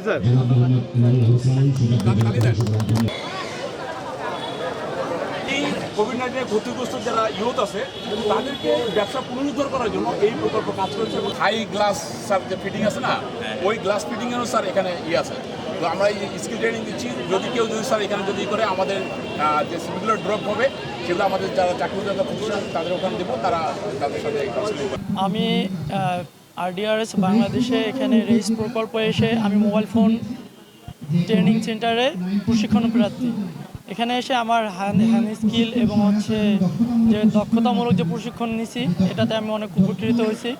Sir এই COVID-19 ক্ষতিগ্রস্ত যারা ইউথ আছে তাদেরকে ব্যবসা পুনরুদ্ধার করার জন্য এই প্রকল্প কাজ করেছে এবং হাই গ্লাস স্যার যে ফিটিং আছে না ওই গ্লাস ফিটিংয়েরও স্যার এখানে আছে। তো আমরা এই স্কিল ট্রেনিং দিচ্ছি, যদি কেউ যদি স্যার এখানে যদি করে আমাদের যে সিভিগুলো ড্রপ হবে সেগুলো আমাদের যারা চাকরিদাতা প্রতিষ্ঠান তাদের ওখানে দেবো, তারা তাদের সাথে কাউন্সেলিং করবে। আমি আরডিআরএস বাংলাদেশে এখানে রেইস প্রকল্প এসে আমি মোবাইল ফোন ট্রেনিং সেন্টারে প্রশিক্ষণ প্রার্থী। এখানে এসে আমার হ্যান্ড স্কিল এবং হচ্ছে যে দক্ষতামূলক যে প্রশিক্ষণ নিছি এটাতে আমি অনেক উপকৃত হয়েছি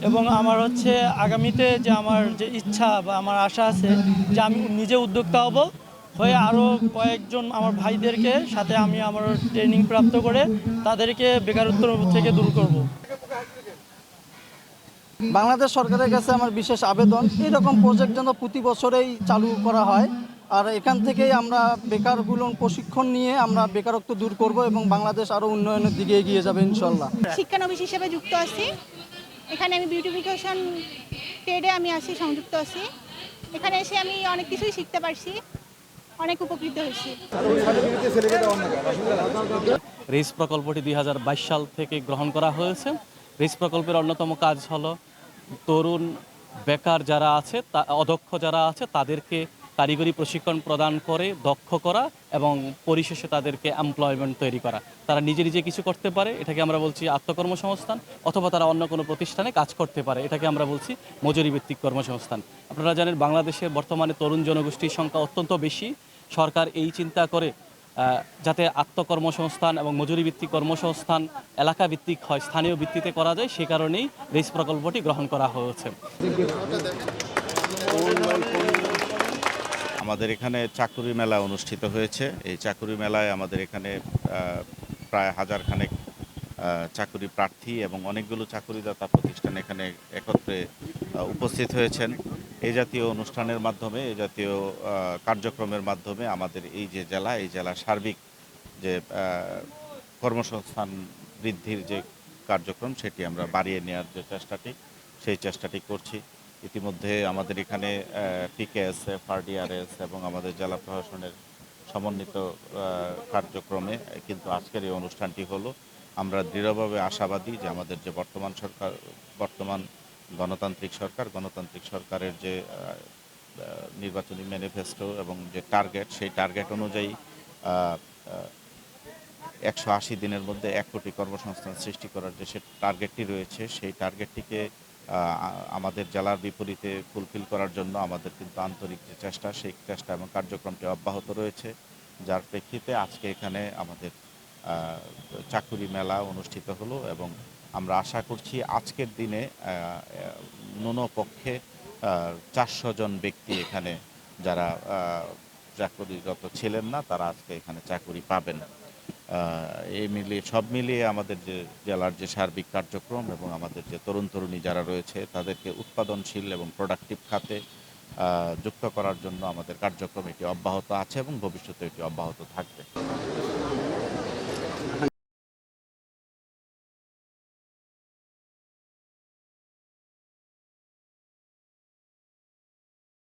এবং আমার হচ্ছে আগামীতে যে আমার যে ইচ্ছা বা আমার আশা আছে যে আমি নিজে উদ্যোক্তা হব হয়ে আরও কয়েকজন আমার ভাইদেরকে সাথে আমি আমার ট্রেনিং প্রাপ্ত করে তাদেরকে বেকারত্ব থেকে দূর করব। বাংলাদেশ সরকারের কাছে আমার বিশেষ আবেদন, এরকম প্রজেক্ট যেন প্রতি বছরেই চালু করা হয়। আর এখান থেকেই আমরা বেকারগুলো প্রশিক্ষণ নিয়ে আমরা বেকারত্ব দূর করব এবং বাংলাদেশ আরও উন্নয়নের দিকে এগিয়ে যাবে ইনশাল্লাহ। শিক্ষানবিশ হিসেবে যুক্ত আছি, এখানে আমি বিউটিফিকেশন ট্রেডে আমি আছি, সংযুক্ত আছি। এখানে এসে আমি অনেক কিছুই শিখতে পারছি, অনেক উপকৃত হয়েছি। রেইস প্রকল্পটি 2022 সাল থেকে গ্রহণ করা হয়েছে। রেইস প্রকল্পের অন্যতম কাজ হলো তরুণ বেকার যারা আছে অদক্ষ যারা আছে তাদেরকে কারিগরি প্রশিক্ষণ প্রদান করে দক্ষ করা এবং পরিশেষে তাদেরকে এমপ্লয়মেন্ট তৈরি করা। তারা নিজে নিজে কিছু করতে পারে, এটাকে আমরা বলছি আত্মকর্মসংস্থান, অথবা তারা অন্য কোনো প্রতিষ্ঠানে কাজ করতে পারে, এটাকে আমরা বলছি মজুরিভিত্তিক কর্মসংস্থান। আপনারা জানেন বাংলাদেশে বর্তমানে তরুণ জনগোষ্ঠীর সংখ্যা অত্যন্ত বেশি। সরকার এই চিন্তা করে যাতে আত্মকর্মসংস্থান এবং মজুরিভিত্তিক কর্মসংস্থান এলাকা ভিত্তিক হয়, স্থানীয় ভিত্তিতে করা যায়, সে কারণেই রেইস প্রকল্পটি গ্রহণ করা হয়েছে। আমাদের এখানে চাকুরি মেলা অনুষ্ঠিত হয়েছে। এই চাকুরি মেলায় আমাদের এখানে প্রায় হাজারখানেক চাকুরি প্রার্থী এবং অনেকগুলো চাকুরিদাতা প্রতিষ্ঠান এখানে একত্রে উপস্থিত হয়েছেন। এই জাতীয় অনুষ্ঠানের মাধ্যমে, এই জাতীয় কার্যক্রমের মাধ্যমে আমাদের এই যে জেলা, এই জেলার সার্বিক যে কর্মসংস্থান বৃদ্ধির যে কার্যক্রম সেটি আমরা বাড়িয়ে নেওয়ার যে চেষ্টাটি, সেই চেষ্টাটি করছি। ইতিমধ্যে আমাদের এখানে পিকেএসএফ, আরডিআরএস এবং আমাদের জেলা প্রশাসনের সমন্বিত কার্যক্রমে কিন্তু আজকের এই অনুষ্ঠানটি হলো। আমরা দৃঢ়ভাবে আশাবাদী যে আমাদের যে বর্তমান গণতান্ত্রিক সরকারের যে নির্বাচনী ম্যানিফেস্টো এবং যে টার্গেট, সেই টার্গেট অনুযায়ী 180 দিনের মধ্যে 1 কোটি কর্মসংস্থান সৃষ্টি করার যে টার্গেটটি রয়েছে, সেই টার্গেটটিকে আমাদের জেলার বিপরীতে ফুলফিল করার জন্য আমাদের কিন্তু আন্তরিক যে চেষ্টা, সেই চেষ্টা এবং কার্যক্রমটি অব্যাহত রয়েছে। যার প্রেক্ষিতে আজকে এখানে আমাদের চাকুরি মেলা অনুষ্ঠিত হলো এবং আমরা আশা করছি আজকের দিনে ন্যূনপক্ষে 400 জন ব্যক্তি এখানে যারা চাকুরিরত ছিলেন না তারা আজকে এখানে চাকুরি পাবেন। সব মিলিয়ে আমাদের যে জেলার যে সার্বিক কার্যক্রম এবং আমাদের যে তরুণ তরুণী যারা রয়েছে তাদেরকে উৎপাদনশীল এবং প্রোডাক্টিভ খাতে যুক্ত করার জন্য আমাদের কার্যক্রম এটি অব্যাহত আছে এবং ভবিষ্যতে এটি অব্যাহত থাকবে।